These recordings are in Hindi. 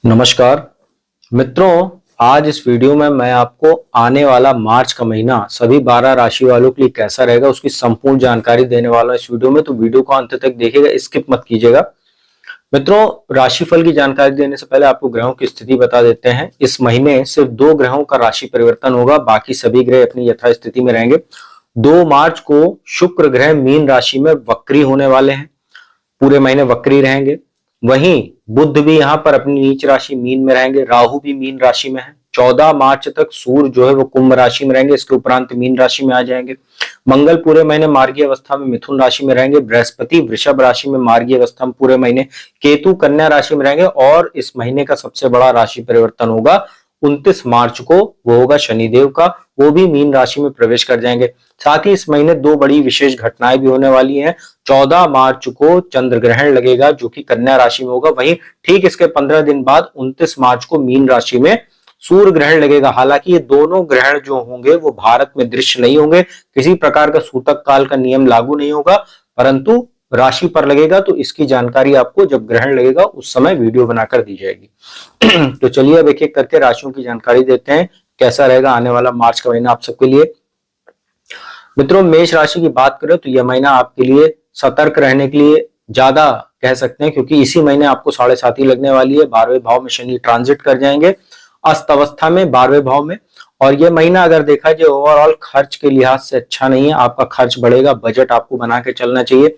नमस्कार मित्रों, आज इस वीडियो में मैं आपको आने वाला मार्च का महीना सभी 12 राशि वालों के लिए कैसा रहेगा उसकी संपूर्ण जानकारी देने वाला हूं इस वीडियो में। तो वीडियो को अंत तक देखिएगा, स्किप मत कीजिएगा। मित्रों, राशिफल की जानकारी देने से पहले आपको ग्रहों की स्थिति बता देते हैं। इस महीने सिर्फ 2 ग्रहों का राशि परिवर्तन होगा, बाकी सभी ग्रह अपनी यथास्थिति में रहेंगे। 2 मार्च को शुक्र ग्रह मीन राशि में वक्री होने वाले हैं, पूरे महीने वक्री रहेंगे। वहीं बुध भी यहाँ पर अपनी नीच राशि मीन में रहेंगे, राहु भी मीन राशि में है। 14 मार्च तक सूर्य जो है वो कुंभ राशि में रहेंगे, इसके उपरांत मीन राशि में आ जाएंगे। मंगल पूरे महीने मार्गीय अवस्था में मिथुन राशि में रहेंगे। बृहस्पति वृषभ राशि में मार्गीय अवस्था में पूरे महीने, केतु कन्या राशि में रहेंगे। और इस महीने का सबसे बड़ा राशि परिवर्तन होगा 29 मार्च को, वो होगा शनिदेव का, वो भी मीन राशि में प्रवेश कर जाएंगे। साथ ही इस महीने 2 बड़ी विशेष घटनाएं भी होने वाली हैं। 14 मार्च को चंद्र ग्रहण लगेगा जो कि कन्या राशि में होगा। वहीं ठीक इसके 15 दिन बाद 29 मार्च को मीन राशि में सूर्य ग्रहण लगेगा। हालांकि ये दोनों ग्रहण जो होंगे वो भारत में दृश्य नहीं होंगे, किसी प्रकार का सूतक काल का नियम लागू नहीं होगा, परंतु राशि पर लगेगा। तो इसकी जानकारी आपको जब ग्रहण लगेगा उस समय वीडियो बनाकर दी जाएगी। तो चलिए अब एक एक करके राशियों की जानकारी देते हैं, कैसा रहेगा आने वाला मार्च का महीना आप सबके लिए। मित्रों, मेष राशि की बात करें तो यह महीना आपके लिए सतर्क रहने के लिए ज्यादा कह सकते हैं, क्योंकि इसी महीने आपको 7.5 लगने वाली है। 12वें भाव में शनि ट्रांजिट कर जाएंगे अस्त अवस्था में 12वें भाव में। और यह महीना अगर देखा जाए ओवरऑल खर्च के लिहाज से अच्छा नहीं है, आपका खर्च बढ़ेगा। बजट आपको बना के चलना चाहिए,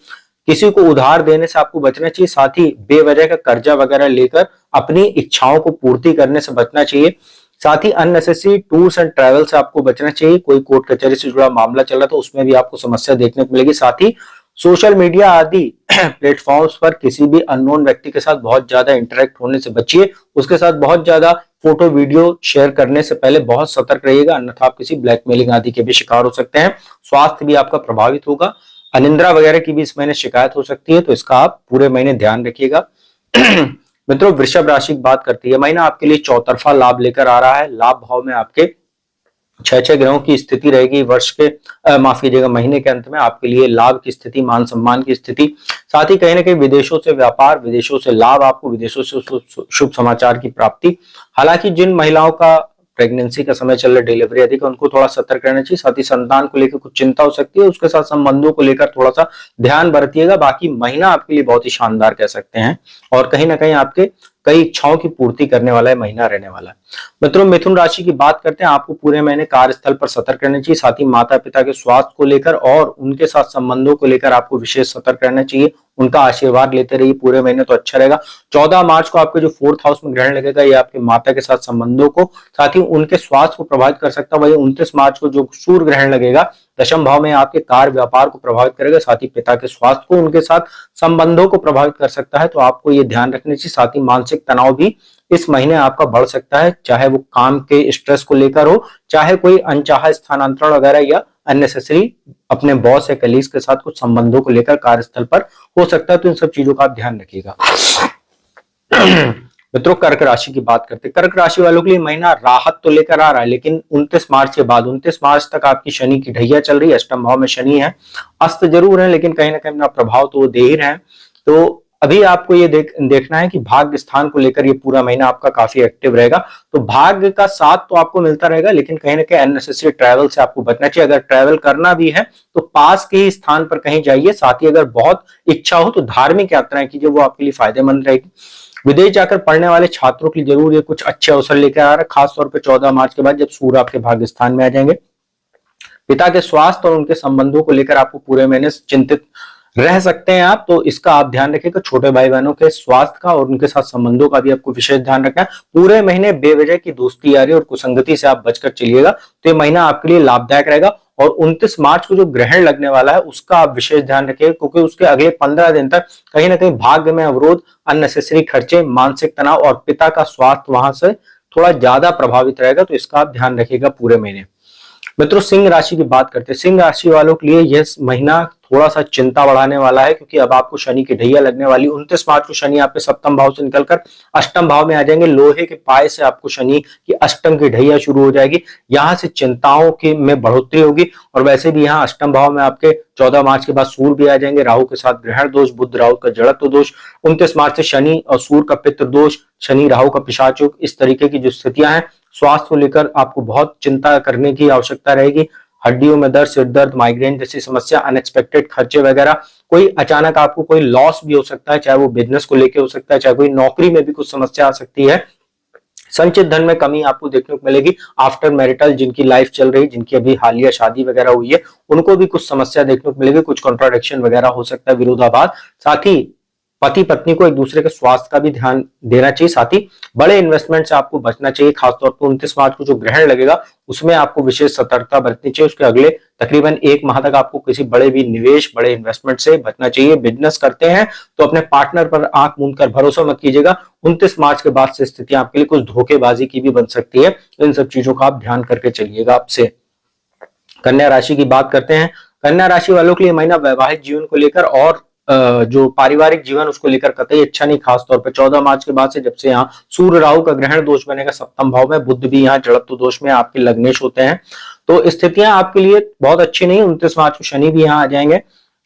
किसी को उधार देने से आपको बचना चाहिए। साथ ही बेवजह का कर्जा वगैरह लेकर अपनी इच्छाओं को पूर्ति करने से बचना चाहिए। साथ ही अननेसेसरी टूर्स एंड ट्रैवल से आपको बचना चाहिए। कोई कोर्ट कचहरी से जुड़ा मामला चल रहा था उसमें भी आपको समस्या देखने को मिलेगी। साथ ही सोशल मीडिया आदि प्लेटफॉर्म्स पर किसी भी अननोन व्यक्ति के साथ बहुत ज्यादा इंटरेक्ट होने से बचिए। उसके साथ बहुत ज्यादा फोटो वीडियो शेयर करने से पहले बहुत सतर्क रहिएगा, अन्यथा आप किसी ब्लैकमेलिंग आदि के भी शिकार हो सकते हैं। स्वास्थ्य भी आपका प्रभावित होगा, अनिद्रा वगैरह की भी इस महीने शिकायत हो सकती है, तो इसका आप पूरे महीने ध्यान रखिएगा। मित्रों, वृषभ राशि की बात करते हैं, महीना आपके लिए चौतरफा लाभ लेकर आ रहा है। लाभ भाव में आपके 6 ग्रहों की स्थिति रहेगी। वर्ष के माफ कीजिएगा, महीने के अंत में आपके लिए लाभ की स्थिति, मान सम्मान की स्थिति, साथ ही कहीं ना कहीं विदेशों से व्यापार, विदेशों से लाभ, आपको विदेशों से शुभ समाचार की प्राप्ति। हालांकि जिन महिलाओं का प्रेगनेंसी का समय चल रहा है, डिलीवरी अधिक, उनको थोड़ा सतर्क रहना चाहिए। साथ ही संतान को लेकर कुछ चिंता हो सकती है, उसके साथ संबंधों को लेकर थोड़ा सा ध्यान बरतिएगा। बाकी महीना आपके लिए बहुत ही शानदार कह सकते हैं, और कहीं ना कहीं आपके कई इच्छाओं की पूर्ति करने वाला है महीना रहने वाला है। मित्रों, मिथुन राशि की बात करते हैं, आपको पूरे महीने कार्यस्थल पर सतर्क रहना चाहिए। साथ ही माता पिता के स्वास्थ्य को लेकर और उनके साथ संबंधों को लेकर आपको विशेष सतर्क रहना चाहिए। उनका आशीर्वाद लेते रहिए पूरे महीने, तो अच्छा रहेगा। 14 मार्च को आपके जो 4th हाउस में ग्रहण लगेगा, ये आपके माता के साथ संबंधों को, साथ ही उनके स्वास्थ्य को प्रभावित कर सकता है। वही 29 मार्च को जो सूर्य ग्रहण लगेगा 10th भाव में, आपके कार्य व्यापार को प्रभावित करेगा। साथ ही पिता के स्वास्थ्य को, उनके साथ संबंधों को प्रभावित कर सकता है, तो आपको ये ध्यान रखना चाहिए। साथ ही मानसिक तनाव भी इस महीने आपका बढ़ सकता है, चाहे वो काम के स्ट्रेस को लेकर हो, चाहे कोई अनचाहा स्थानांतरण वगैरह या अननेसेसरी अपने बॉस या कलीग्स के साथ कुछ संबंधों को लेकर कार्यस्थल पर हो सकता है। तो इन सब चीजों का आप ध्यान रखिएगा। मित्रों, कर्क राशि की बात करते हैं। कर्क राशि वालों के लिए महीना राहत तो लेकर आ रहा है, लेकिन 29 मार्च के बाद 29 मार्च तक आपकी शनि की ढैया चल रही है। अष्टम भाव में शनि है, अस्त जरूर है, लेकिन कहीं ना कहीं अपना प्रभाव तो वो दे ही रहे हैं। तो अभी आपको ये देखना है कि भाग्य स्थान को लेकर ये पूरा महीना आपका काफी एक्टिव रहेगा। तो भाग्य का साथ तो आपको मिलता रहेगा, लेकिन कहीं ना कहीं अननेसेसरी ट्रैवल से आपको बचना चाहिए। अगर ट्रैवल करना भी है तो पास के ही स्थान पर कहीं जाइए। साथ ही अगर बहुत इच्छा हो तो धार्मिक यात्राएं कीजिए, वो आपके लिए फायदेमंद रहेगी। विदेश जाकर पढ़ने वाले छात्रों के लिए जरूर ये कुछ अच्छे अवसर लेकर आ रहा है, खासतौर पर 14 मार्च के बाद जब सूर्य आपके भाग्य स्थान में आ जाएंगे। पिता के स्वास्थ्य और उनके संबंधों को लेकर आपको पूरे महीने चिंतित रह सकते हैं आप, तो इसका आप ध्यान रखिएगा। छोटे भाई बहनों के स्वास्थ्य का और उनके साथ संबंधों का भी आपको विशेष ध्यान रखना है। पूरे महीने बेवजह की दोस्ती यारी और कुसंगति से आप बचकर चलिएगा, तो ये महीना आपके लिए लाभदायक रहेगा। और 29 मार्च को जो ग्रहण लगने वाला है उसका आप विशेष ध्यान रखिएगा, क्योंकि उसके अगले 15 दिन तक कहीं ना कहीं भाग्य में अवरोध, अननेसेसरी खर्चे, मानसिक तनाव और पिता का स्वास्थ्य वहां से थोड़ा ज्यादा प्रभावित रहेगा, तो इसका आप ध्यान रखिएगा पूरे महीने। मित्रों सिंह राशि की बात करते हैं। सिंह राशि वालों के लिए यह महीना थोड़ा सा चिंता बढ़ाने वाला है, क्योंकि अब आपको शनि की ढैया लगने वाली। 29 मार्च को शनि आपके सप्तम भाव से निकलकर अष्टम भाव में आ जाएंगे। लोहे के पाए से आपको शनि की अष्टम की ढैया शुरू हो जाएगी। यहां से चिंताओं की में बढ़ोतरी होगी। और वैसे भी यहाँ अष्टम भाव में आपके 14 मार्च के बाद सूर्य भी आ जाएंगे, राहु के साथ ग्रहण दोष, बुध राहु का जड़त्व दोष। 29 मार्च से शनि और सूर्य का पितृ दोष, शनि राहु का पिशाच योग, इस तरीके की जो स्थितियां हैं, स्वास्थ्य को लेकर आपको बहुत चिंता करने की आवश्यकता रहेगी। हड्डियों में दर्द, सिर दर्द, माइग्रेन जैसी समस्या, अनएक्सपेक्टेड खर्चे वगैरह, कोई अचानक आपको कोई लॉस भी हो सकता है, चाहे वो बिजनेस को लेके हो सकता है, चाहे कोई नौकरी में भी कुछ समस्या आ सकती है। संचित धन में कमी आपको देखने को मिलेगी। आफ्टर मैरिटल जिनकी लाइफ चल रही, जिनकी अभी हालिया शादी वगैरह हुई है, उनको भी कुछ समस्या देखने को मिलेगी, कुछ कॉन्ट्राडिक्शन वगैरह हो सकता है, विरोधाभास। साथ ही पति पत्नी को एक दूसरे के स्वास्थ्य का भी ध्यान देना चाहिए। साथ ही बड़े इन्वेस्टमेंट से आपको बचना चाहिए। खासतौर पर 29 मार्च को जो ग्रहण लगेगा उसमें आपको विशेष सतर्कता बरतनी चाहिए। उसके अगले तकरीबन 1 माह तक आपको किसी बड़े भी निवेश, बड़े इन्वेस्टमेंट से बचना चाहिए। बिजनेस करते हैं तो अपने पार्टनर पर आंख मूंद कर भरोसा मत कीजिएगा। 29 मार्च के बाद से स्थितियां आपके लिए कुछ धोखेबाजी की भी बन सकती है। इन सब चीजों का आप ध्यान करके चलिएगा। आपसे कन्या राशि की बात करते हैं। कन्या राशि वालों के लिए महीना वैवाहिक जीवन को लेकर और जो पारिवारिक जीवन उसको लेकर कतई अच्छा नहीं। खासतौर पर 14 मार्च के बाद से जब से यहाँ सूर्य राहु का ग्रहण दोष बनेगा सप्तम भाव में, बुध भी यहाँ जड़त्व दोष में आपके लग्नेश होते हैं, तो स्थितियां आपके लिए बहुत अच्छी नहीं। 29 मार्च को शनि भी यहाँ आ जाएंगे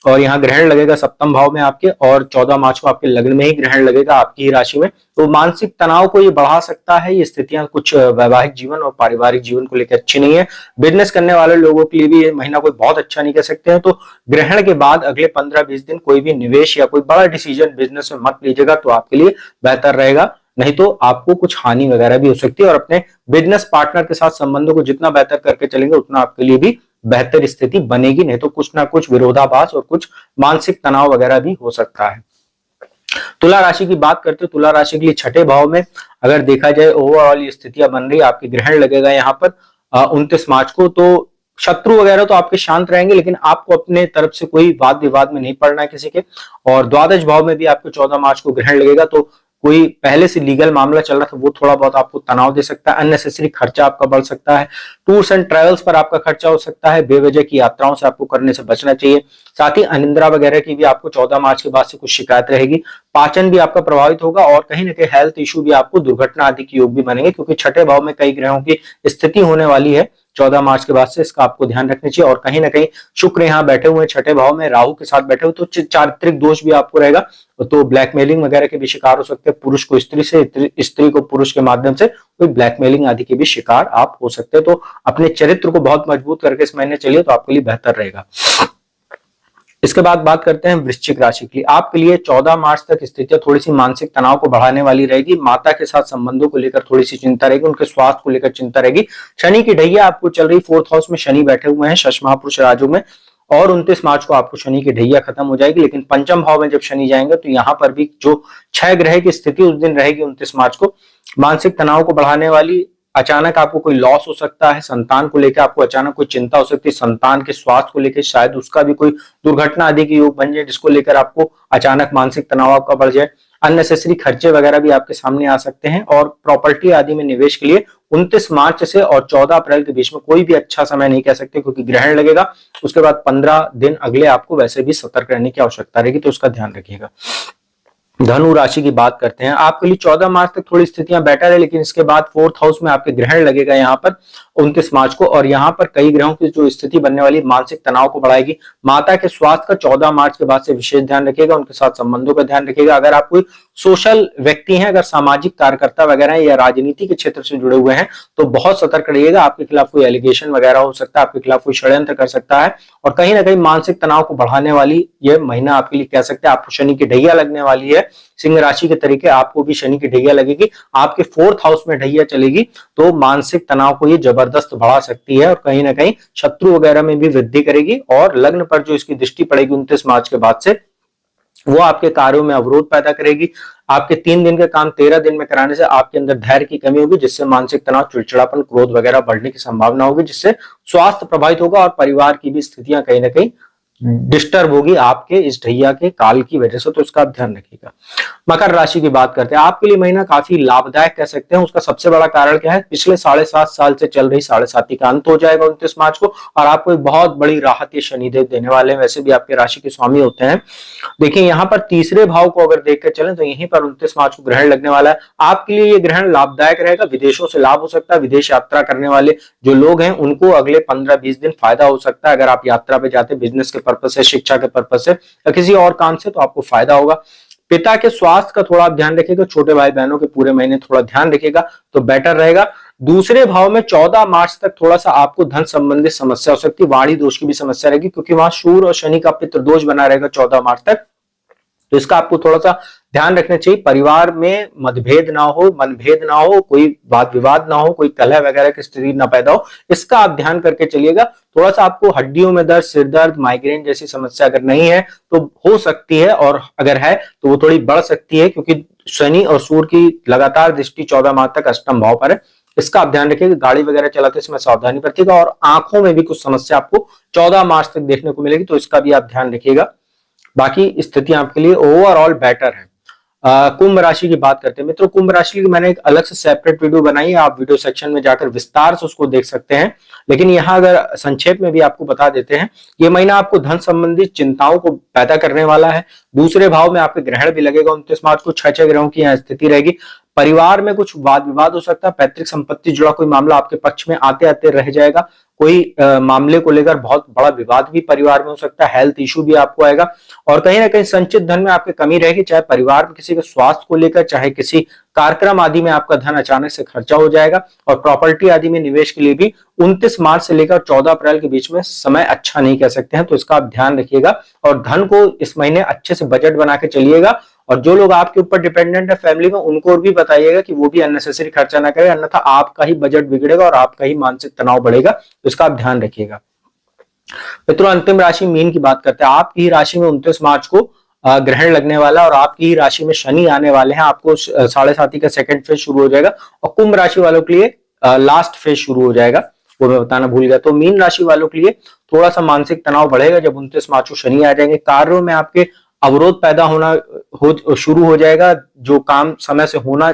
और यहाँ ग्रहण लगेगा सप्तम भाव में आपके, और 14 मार्च को आपके लग्न में ही ग्रहण लगेगा आपकी ही राशि में। तो मानसिक तनाव को ये बढ़ा सकता है। ये स्थितियां कुछ वैवाहिक जीवन और पारिवारिक जीवन को लेकर अच्छी नहीं है। बिजनेस करने वाले लोगों के लिए भी ये महीना कोई बहुत अच्छा नहीं कह सकते हैं। तो ग्रहण के बाद अगले 15-20 दिन कोई भी निवेश या कोई बड़ा डिसीजन बिजनेस में मत लीजिएगा, तो आपके लिए बेहतर रहेगा। नहीं तो आपको कुछ हानि वगैरह भी हो सकती है। और अपने बिजनेस पार्टनर के साथ संबंधों को जितना बेहतर करके चलेंगे उतना आपके लिए भी बेहतर स्थिति बनेगी। नहीं तो कुछ ना कुछ विरोधाभास और कुछ मानसिक तनाव वगैरह भी हो सकता है। तुला राशि की बात करते हैं। तुला राशि के लिए छठे भाव में अगर देखा जाए ओवरऑल स्थितियां बन रही है, आपके ग्रहण लगेगा यहाँ पर 29 मार्च को। तो शत्रु वगैरह तो आपके शांत रहेंगे, लेकिन आपको अपने तरफ से कोई वाद विवाद में नहीं पड़ना है किसी के। और द्वादश भाव में भी आपको 14 मार्च को ग्रहण लगेगा, तो कोई पहले से लीगल मामला चल रहा था वो थोड़ा बहुत आपको तनाव दे सकता है। अननेसेसरी खर्चा आपका बढ़ सकता है। टूर्स एंड ट्रेवल्स पर आपका खर्चा हो सकता है। बेवजह की यात्राओं से आपको करने से बचना चाहिए। साथ ही अनिद्रा वगैरह की भी आपको 14 मार्च के बाद से कुछ शिकायत रहेगी। पाचन भी आपका प्रभावित होगा और कहीं ना कहीं हेल्थ इश्यू भी, आपको दुर्घटना आदि के योग भी बनेंगे, क्योंकि छठे भाव में कई ग्रहों की स्थिति होने वाली है 14 मार्च के बाद से। इसका आपको ध्यान रखना चाहिए। और कहीं ना कहीं शुक्र यहाँ बैठे हुए छठे भाव में, राहु के साथ बैठे हुए, तो चारित्रिक दोष भी आपको रहेगा। तो ब्लैकमेलिंग वगैरह के भी शिकार हो सकते हैं। पुरुष को स्त्री से, स्त्री को पुरुष के माध्यम से कोई ब्लैकमेलिंग आदि के भी शिकार आप हो सकते हैं। तो अपने चरित्र को बहुत मजबूत करके इस महीने चलिए, तो आपके लिए बेहतर रहेगा। इसके बाद बात करते हैं वृश्चिक राशि के लिए। आपके लिए 14 मार्च तक स्थितियां थोड़ी सी मानसिक तनाव को बढ़ाने वाली रहेगी। माता के साथ संबंधों को लेकर थोड़ी सी चिंता रहेगी, उनके स्वास्थ्य को लेकर चिंता रहेगी। शनि की ढैया आपको चल रही, 4th हाउस में शनि बैठे हुए हैं षष्ठ महापुरुष राजयोग में, और 29 मार्च को आपको शनि की ढैया खत्म हो जाएगी। लेकिन पंचम भाव में जब शनि जाएंगे तो यहाँ पर भी जो 6 ग्रह की स्थिति उस दिन रहेगी 29 मार्च को, मानसिक तनाव को बढ़ाने वाली। अचानक आपको कोई लॉस हो सकता है। संतान को लेकर आपको अचानक कोई चिंता हो सकती है। संतान के स्वास्थ्य को लेकर शायद उसका भी कोई दुर्घटना आदि के योग बन जाए, जिसको लेकर आपको अचानक मानसिक तनाव आपका बढ़ जाए। अननेसेसरी खर्चे वगैरह भी आपके सामने आ सकते हैं। और प्रॉपर्टी आदि में निवेश के लिए 29 मार्च से और 14 अप्रैल के बीच में कोई भी अच्छा समय नहीं कह सकते, क्योंकि ग्रहण लगेगा। उसके बाद 15 दिन अगले आपको वैसे भी सतर्क रहने की आवश्यकता रहेगी, तो उसका ध्यान रखिएगा। धनु राशि की बात करते हैं। आपके लिए 14 मार्च तक थोड़ी स्थितियां बेटर है, लेकिन इसके बाद 4th हाउस में आपके ग्रहण लगेगा यहाँ पर 29 मार्च को, और यहाँ पर कई ग्रहों की जो स्थिति बनने वाली मानसिक तनाव को बढ़ाएगी। माता के स्वास्थ्य का 14 मार्च के बाद से विशेष ध्यान रखिएगा। उनके साथ संबंधों का ध्यान रखिएगा। अगर आप कोई सोशल व्यक्ति हैं, अगर सामाजिक कार्यकर्ता वगैरह या राजनीति के क्षेत्र से जुड़े हुए हैं, तो बहुत सतर्क रहिएगा। आपके खिलाफ कोई एलिगेशन वगैरह हो सकता है, आपके खिलाफ कोई षड्यंत्र कर सकता है, और कहीं ना कहीं मानसिक तनाव को बढ़ाने वाली ये महीना आपके लिए कह सकते हैं। आपको शनि की ढैया लगने वाली है। सिंह राशि के तरीके आपको भी शनि की ढैया लगेगी। आपके 4th हाउस में ढैया चलेगी, तो मानसिक तनाव को ये जबरदस्त बढ़ा सकती है, और कहीं ना कहीं शत्रु वगैरह में भी वृद्धि करेगी। और लग्न पर जो इसकी दृष्टि पड़ेगी 29 मार्च के बाद से, वो आपके कार्यों में अवरोध पैदा करेगी। आपके 3 दिन के काम 13 दिन में कराने से आपके अंदर धैर्य की कमी होगी, जिससे मानसिक तनाव, चिड़चिड़ापन, क्रोध वगैरह बढ़ने की संभावना होगी, जिससे स्वास्थ्य प्रभावित होगा और परिवार की भी स्थितियां कहीं ना कहीं डिस्टर्ब होगी आपके इस ढैया के काल की वजह से, तो इसका आप ध्यान रखिएगा। मकर राशि की बात करते हैं, आपके लिए महीना काफी लाभदायक कह सकते हैं। उसका सबसे बड़ा कारण क्या है, पिछले 7.5 साल से चल रही 7.5 का अंत हो जाएगा 29 मार्च को, और आपको एक बहुत बड़ी राहत ये शनिदेव देने वाले हैं। वैसे भी आपके राशि के स्वामी होते हैं। देखिए यहाँ पर तीसरे भाव को अगर देखकर चलें तो यहीं पर 29 मार्च को ग्रहण लगने वाला है। आपके लिए ये ग्रहण लाभदायक रहेगा, विदेशों से लाभ हो सकता है। विदेश यात्रा करने वाले जो लोग हैं उनको अगले 15-20 दिन फायदा हो सकता है। अगर आप यात्रा पे जाते हैं बिजनेस के पर्पज से, शिक्षा के पर्पज से या किसी और काम से, तो आपको फायदा होगा। पिता के स्वास्थ्य का थोड़ा आप ध्यान रखिएगा, छोटे भाई बहनों के पूरे महीने थोड़ा ध्यान रखिएगा तो बेटर रहेगा। दूसरे भाव में 14 मार्च तक थोड़ा सा आपको धन संबंधित समस्या हो सकती है, वाणी दोष की भी समस्या रहेगी, क्योंकि वहां सूर्य और शनि का पितृ दोष बना रहेगा 14 मार्च तक। तो इसका आपको थोड़ा सा ध्यान रखना चाहिए। परिवार में मतभेद ना हो, मनभेद ना हो, कोई वाद विवाद ना हो, कोई कलह वगैरह की स्थिति ना पैदा हो, इसका आप ध्यान करके चलिएगा। थोड़ा सा आपको हड्डियों में दर्द, सिर दर्द, माइग्रेन जैसी समस्या अगर नहीं है तो हो सकती है, और अगर है तो वो थोड़ी बढ़ सकती है, क्योंकि शनि और सूर्य की लगातार दृष्टि 14 मार्च तक अष्टम भाव पर है। इसका आप ध्यान रखिएगा। गाड़ी वगैरह चलाते समय सावधानी बरतिएगा, और आंखों में भी कुछ समस्या आपको 14 मार्च तक देखने को मिलेगी, तो इसका भी आप ध्यान रखिएगा। बाकी स्थिति आपके लिए ओवरऑल बेटर है। कुंभ राशि की बात करते हैं मित्रों, कुंभ राशि की मैंने एक अलग से सेपरेट वीडियो बनाई है, आप वीडियो सेक्शन में जाकर विस्तार से उसको देख सकते हैं। लेकिन यहाँ अगर संक्षेप में भी आपको बता देते हैं, ये महीना आपको धन संबंधित चिंताओं को पैदा करने वाला है। दूसरे भाव में आपके ग्रहण भी लगेगा 29 मार्च को, 6 ग्रहों की यहाँ स्थिति रहेगी। परिवार में कुछ वाद विवाद हो सकता है, पैतृक संपत्ति जुड़ा कोई मामला आपके पक्ष में आते आते रह जाएगा। कोई मामले को लेकर बहुत बड़ा विवाद भी परिवार में हो सकता है, हेल्थ इशू भी आपको आएगा, और कहीं ना कहीं संचित धन में आपकी कमी रहेगी, चाहे परिवार में किसी के स्वास्थ्य को लेकर, चाहे किसी कार्यक्रम आदि में आपका धन अचानक से खर्चा हो जाएगा। और प्रॉपर्टी आदि में निवेश के लिए भी 29 मार्च से लेकर 14 अप्रैल के बीच में समय अच्छा नहीं कह सकते हैं, तो इसका आप ध्यान रखिएगा। और धन को इस महीने अच्छे से बजट बना के चलिएगा, और जो लोग आपके ऊपर डिपेंडेंट है फैमिली में, उनको भी बताइएगा कि वो भी अननेसेसरी खर्चा ना करें, अन्यथा आपका ही बजट बिगड़ेगा और आपका ही मानसिक तनाव बढ़ेगा, तो इसका आप ध्यान रखिएगा। मित्रों, अंतिम राशि मीन की बात करते हैं। आपकी ही राशि में 29 मार्च को ग्रहण लगने वाला है, और आपकी ही राशि में शनि आने वाले हैं। आपको 7.5 का सेकंड फेज शुरू हो जाएगा, और कुंभ राशि वालों के लिए लास्ट फेज शुरू हो जाएगा, वो मैं बताना भूल गया। तो मीन राशि वालों के लिए थोड़ा सा मानसिक तनाव बढ़ेगा जब 29 मार्च को शनि आ जाएंगे। कार्यों में आपके अवरोध पैदा होना शुरू हो जाएगा। जो काम समय से होना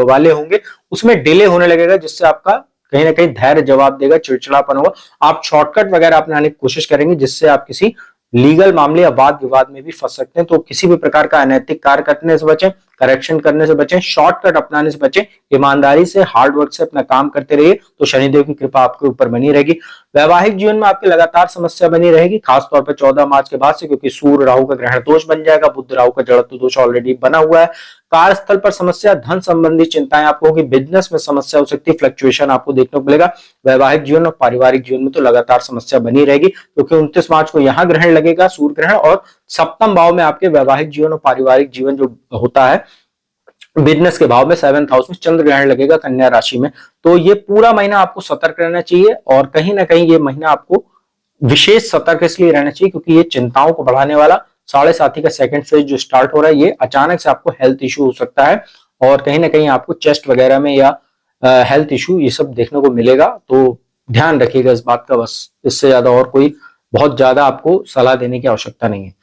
वाले होंगे उसमें डिले होने लगेगा, जिससे आपका कहीं ना कहीं धैर्य जवाब देगा, चिड़चिड़ापन होगा। आप शॉर्टकट वगैरह अपनाने की कोशिश करेंगे, जिससे आप किसी लीगल मामले या वाद विवाद में भी फंस सकते हैं। तो किसी भी प्रकार का अनैतिक कार्य करने से बचें, करेक्शन करने से बचें, शॉर्टकट अपनाने से बचें। ईमानदारी से, हार्ड वर्क से अपना काम करते रहिए, तो शनिदेव की कृपा आपके ऊपर बनी रहेगी। वैवाहिक जीवन में आपकी लगातार समस्या बनी रहेगी, खासतौर पर 14 मार्च के बाद से, क्योंकि सूर्य राहु का ग्रहण दोष बन जाएगा, बुध राहु का जड़त्व दोष ऑलरेडी बना हुआ है। कार्यस्थल पर समस्या, धन संबंधी चिंताएं आपको होगी, बिजनेस में समस्या हो सकती है, फ्लक्चुएशन आपको देखने को मिलेगा। वैवाहिक जीवन और पारिवारिक जीवन में तो लगातार समस्या बनी रहेगी, क्योंकि 29 मार्च को यहां ग्रहण लगेगा, सूर्य ग्रहण, और सप्तम भाव में आपके वैवाहिक जीवन और पारिवारिक जीवन जो होता है बिजनेस के भाव में 7th हाउस में चंद्र ग्रहण लगेगा कन्या राशि में। तो ये पूरा महीना आपको सतर्क रहना चाहिए, और कहीं ना कहीं ये महीना आपको विशेष सतर्क इसलिए रहना चाहिए क्योंकि ये चिंताओं को बढ़ाने वाला 7.5 का सेकंड फेज जो स्टार्ट हो रहा है, ये अचानक से आपको हेल्थ इशू हो सकता है, और कहीं ना कहीं आपको चेस्ट वगैरह में या हेल्थ इशू ये सब देखने को मिलेगा। तो ध्यान रखिएगा इस बात का, बस इससे ज्यादा और कोई बहुत ज्यादा आपको सलाह देने की आवश्यकता नहीं है।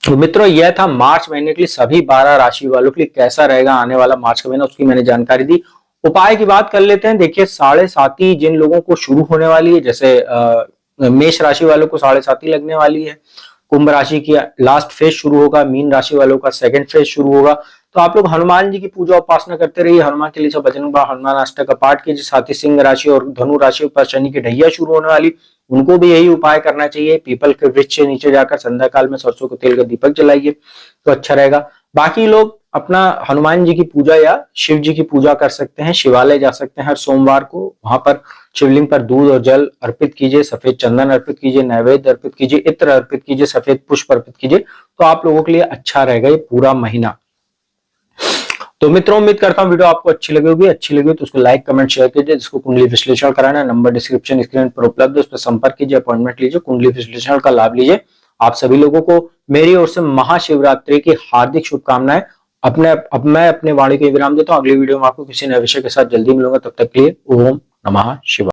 तो मित्रों, यह था मार्च महीने के लिए सभी 12 राशि वालों के लिए कैसा रहेगा आने वाला मार्च का महीना, उसकी मैंने जानकारी दी। उपाय की बात कर लेते हैं। देखिए, 7.5 जिन लोगों को शुरू होने वाली है, जैसे मेष राशि वालों को 7.5 लगने वाली है, कुंभ राशि की लास्ट फेज शुरू होगा, मीन राशि वालों का सेकंड फेज शुरू होगा। तो आप लोग हनुमान जी की पूजा उपासना करते रहिए, हनुमान के लिए सब बजरंग बाण हनुमान अष्टक का पाठ कीजिए। साथ ही सिंह राशि और धनु राशि पर शनि की ढैया शुरू होने वाली, उनको भी यही उपाय करना चाहिए। पीपल के वृक्ष से नीचे जाकर संध्या काल में सरसों के तेल का दीपक जलाइए, तो अच्छा रहेगा। बाकी लोग अपना हनुमान जी की पूजा या शिव जी की पूजा कर सकते हैं, शिवालय जा सकते हैं हर सोमवार को, वहां पर शिवलिंग पर दूध और जल अर्पित कीजिए, सफेद चंदन अर्पित कीजिए, नैवेद्य अर्पित कीजिए, इत्र अर्पित कीजिए, सफेद पुष्प अर्पित कीजिए, तो आप लोगों के लिए अच्छा रहेगा ये पूरा महीना। तो मित्रों, उम्मीद करता हूं वीडियो आपको अच्छी लगी होगी। अच्छी लगी तो उसको लाइक कमेंट शेयर कीजिए। जिसको कुंडली विश्लेषण कराना है, नंबर डिस्क्रिप्शन स्क्रीन पर उपलब्ध है, उस पर संपर्क कीजिए, अपॉइंटमेंट लीजिए, कुंडली विश्लेषण का लाभ लीजिए। आप सभी लोगों को मेरी ओर से महाशिवरात्रि की हार्दिक शुभकामनाएं। अब मैं अपने वाणी को विराम देता हूं। अगली वीडियो में आपको किसी नए विषय के साथ जल्दी मिलूंगा। तब तक के लिए ओम नमः शिवाय।